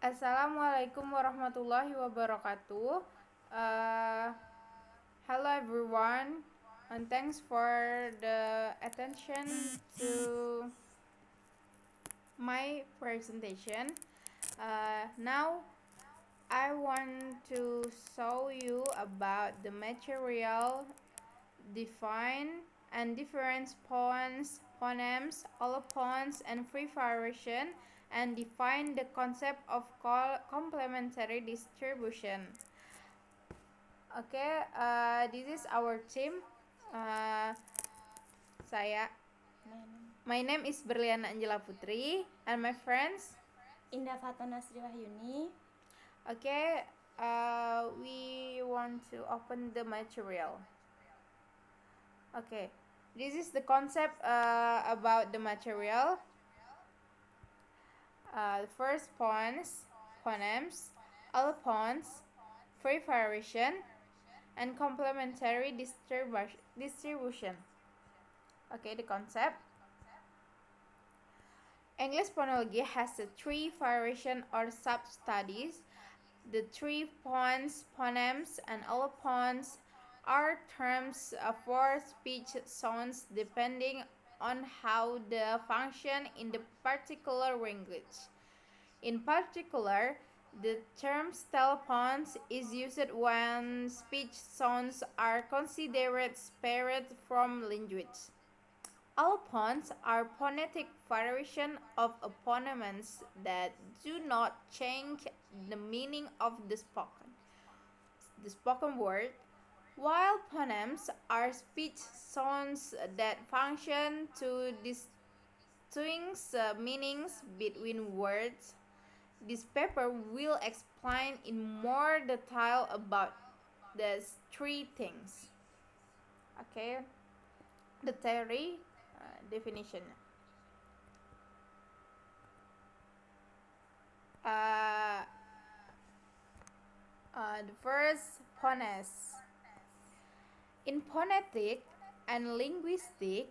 Assalamualaikum warahmatullahi wabarakatuh. Uh, Hello everyone, and thanks for the attention to my presentation. Now I want to show you about the material, define and different phonemes, allophones, and free variation, and define the concept of complementary distribution. Okay, this is our team. Uh, saya, my name is Berliana Anjela Putri, and my friends. Indah fatonah SriWahyuni. Okay, we want to open the material. Okay, this is the concept about the material. First phonemes, allophones, free variation, and complementary distribution. Okay, the concept. English phonology has three variation or sub-studies. The three phonemes, and allophones are terms for speech sounds depending on how they function in the particular language. In particular, the term allophones is used when speech sounds are considered separate from language. Allophones are phonetic variations of phonemes that do not change the meaning of the spoken word, while phonemes are speech sounds that function to distinguish meanings between words. This paper will explain in more detail about these three things. Okay, the theory definition. The first, phonemes. In phonetic and linguistic,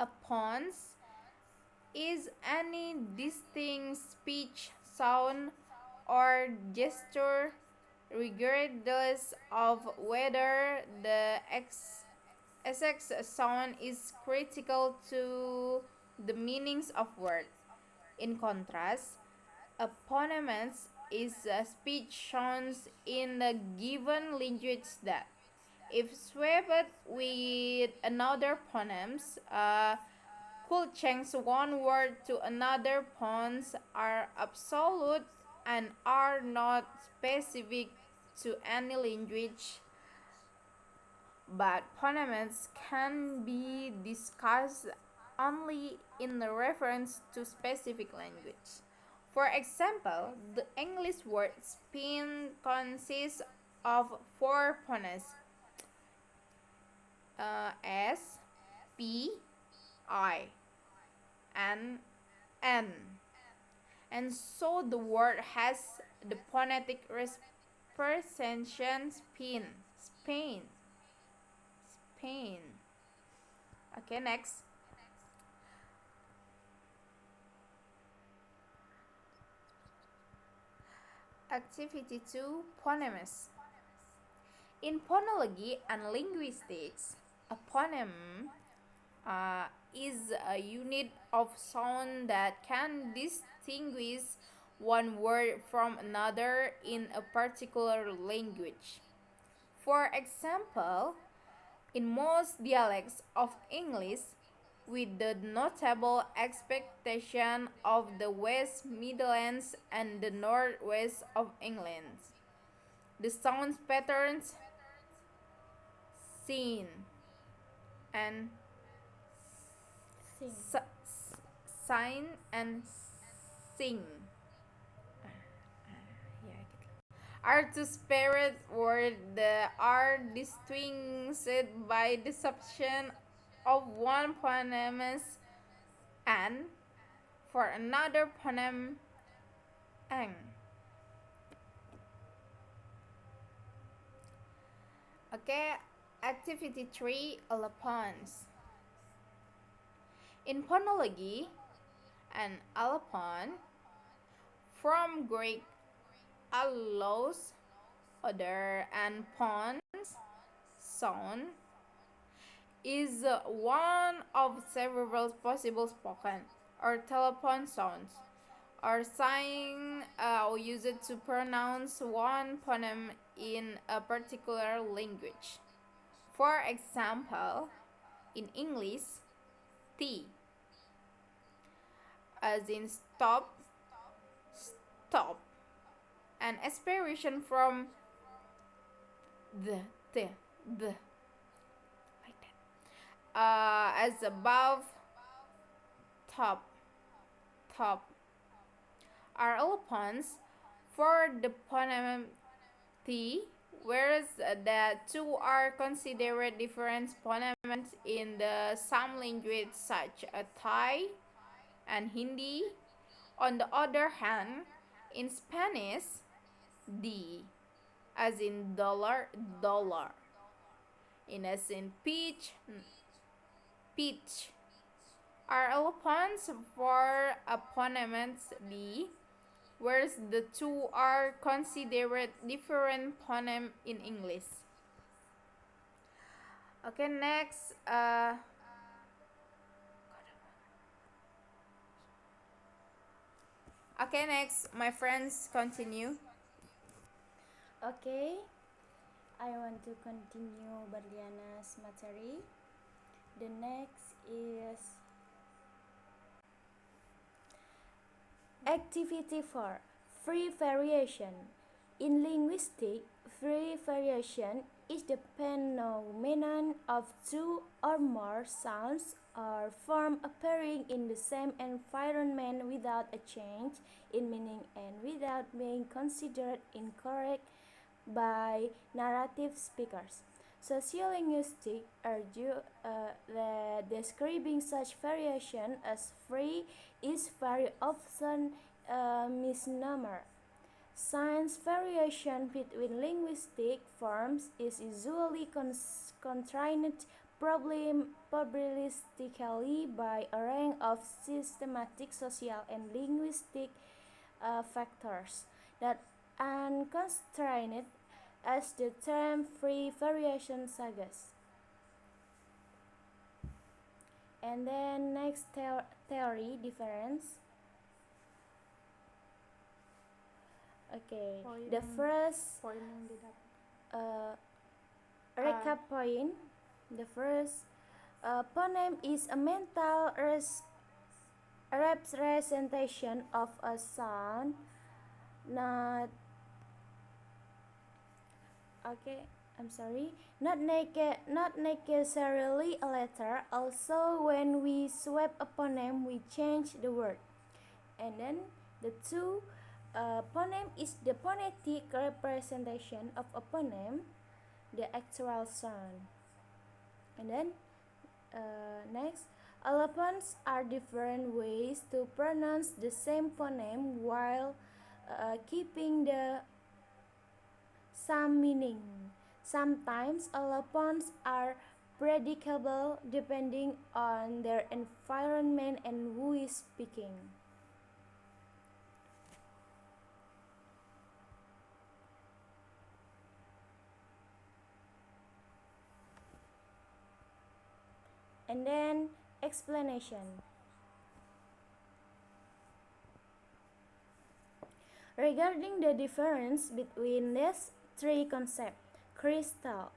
a phones is any distinct speech sound or gesture regardless of whether the exact sound is critical to the meanings of word. In contrast, a phonemes is a speech sounds in a given language that, if swapped with another phonemes, could change one word to another. Phones are absolute and are not specific to any language, but phonemes can be discussed only in reference to specific language. For example, the English word spin consists of four phonemes: S, P, I, and N. And so the word has the phonetic representation spin, Spain, Spain. Okay, next. Activity 2, Phonemes. In phonology and linguistics, a phoneme is a unit of sound that can distinguish one word from another in a particular language. For example, in most dialects of English, with the notable exception of the West Midlands and the Northwest of England, the sound patterns seen and Sing. sign and sing are two separate words that are distinguished by the subtraction of one phoneme and for another phoneme ang. Okay, activity 3, allophones. In phonology, an allophone, from Greek allows other and pawns sound is one of several possible spoken or telephone sounds or sign used to pronounce one phoneme in a particular language. For example, in English, T as in stop, stop, an aspiration from the, the, the, like that. As above, top, top, are allophones for the phoneme T, whereas the two are considered different phonemes in the some languages such as Thai and Hindi. On the other hand, in Spanish, D, as in dollar, dollar, in as in peach, peach, are allophones for phonemes D, whereas the two are considered different phoneme in English. Okay, next, my friends, continue. Okay, I want to continue Berliana's Materi. The next is Activity 4. Free variation. In linguistics, free variation is the phenomenon of two or more sounds or forms appearing in the same environment without a change in meaning and without being considered incorrect by narrative speakers. Sociolinguistics argue that describing such variation as free is very often a misnomer. Since variation between linguistic forms is usually constrained probabilistically by a range of systematic social and linguistic factors that unconstrained as the term free variation suggests. And then next theory difference. Okay, the first recap point. The first phoneme is a mental representation of a sound, not not necessarily a letter. Also, when we swap a phoneme, we change the word. And then the two phoneme is the phonetic representation of a phoneme, the actual sound. And then next, allophones are different ways to pronounce the same phoneme while keeping the some meaning. Sometimes allophones are predicable depending on their environment and who is speaking. And then explanation. Regarding the difference between these three concepts, Crystal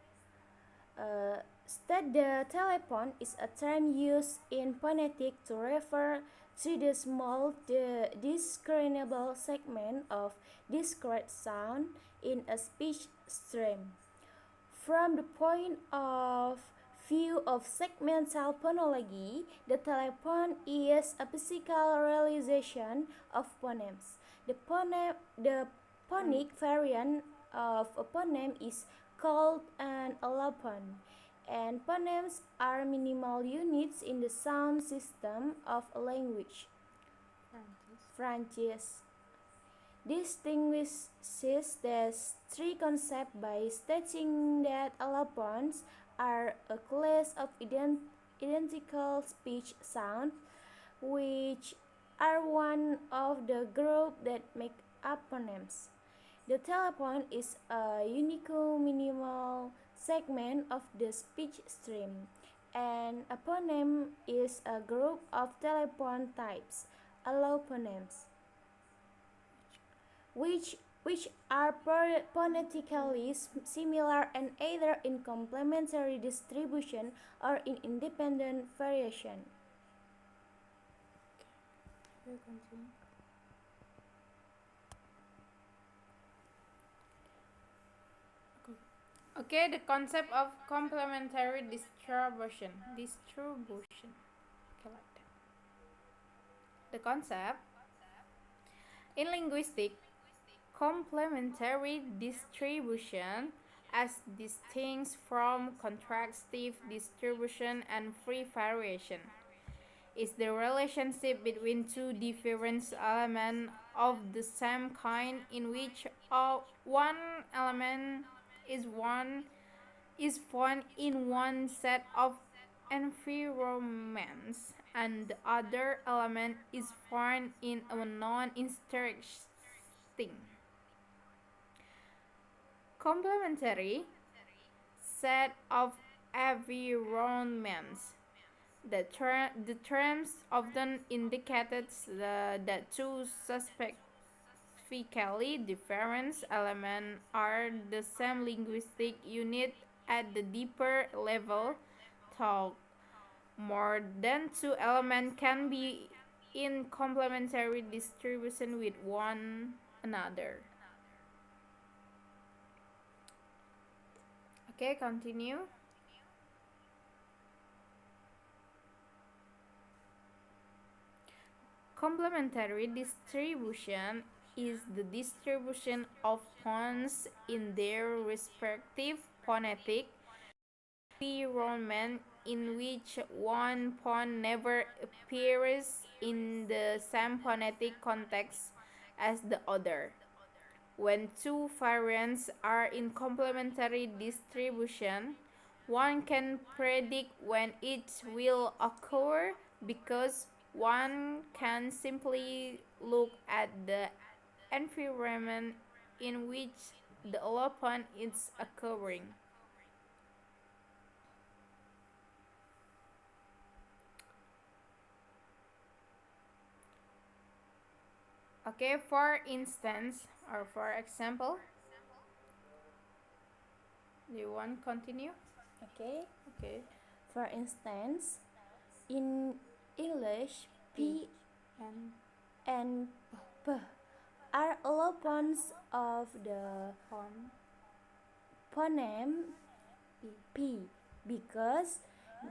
state the telephone is a term used in phonetics to refer to the small discernible segment of discrete sound in a speech stream. From the point of view of segmental phonology, the telephone is a physical realization of phonemes. The phonic variant of a phoneme is called an allophone, and phonemes are minimal units in the sound system of a language. Francis distinguishes these three concepts by stating that allophones are a class of identical speech sounds, which are one of the groups that make up phonemes. The telephone is a unique minimal segment of the speech stream, and a phoneme is a group of telephone types, allophones, which are phonetically similar and either in complementary distribution or in independent variation. Okay, the concept of complementary distribution. Okay, like that. The concept in linguistics, complementary distribution, as distinct from contrastive distribution and free variation, is the relationship between two different elements of the same kind in which one element is found in one set of environments and the other element is found in a non-intersecting complementary set of environments. The terms often indicated that two specifically different elements are the same linguistic unit at the deeper level, though more than two elements can be in complementary distribution with one another. Okay, continue. Complementary distribution is the distribution of phones in their respective phonetic environment in which one phone never appears in the same phonetic context as the other. When two variants are in complementary distribution, one can predict when it will occur because one can simply look at the environment in which the allophone is occurring. Okay, for instance, or for example, do you want to continue? Okay. Okay. For instance, in English, P And and P are allophones of the phone phoneme P because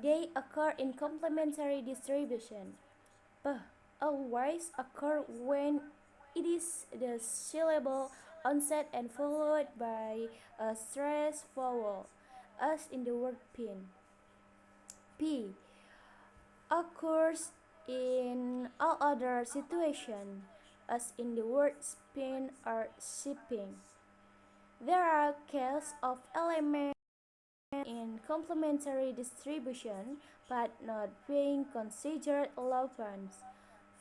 they occur in complementary distribution. P always occur when it is the syllable onset and followed by a stressed vowel, as in the word pin. P occurs in all other situations, as in the word spin or shipping. There are cases of elements in complementary distribution but not being considered allophones.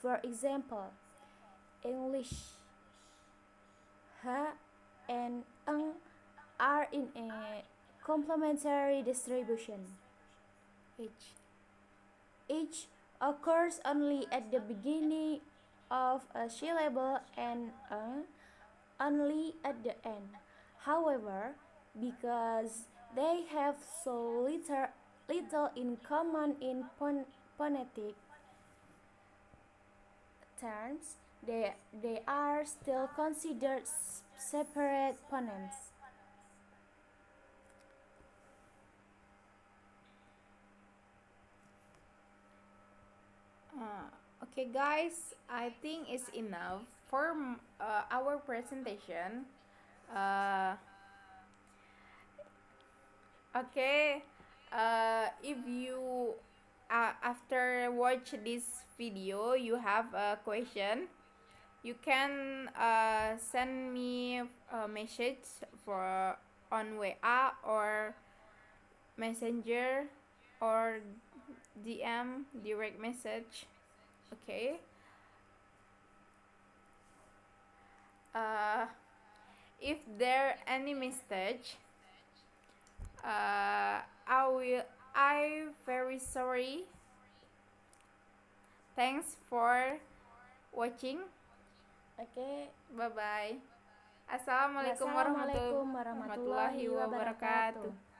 For example, English H and ng are in a complementary distribution. H. Each occurs only at the beginning of a syllable and only at the end. However, because they have so little in common in phonetic terms, they are still considered separate phonemes. Okay, guys, I think it's enough for our presentation. Uh, okay, if you after watch this video you have a question, you can send me a message for on WA or Messenger or DM direct message. Okay. Uh, If there any mistake, I very sorry. Thanks for watching. Oke. Bye bye. Assalamualaikum Wassalamualaikum warahmatullahi warahmatullahi wabarakatuh. wabarakatuh.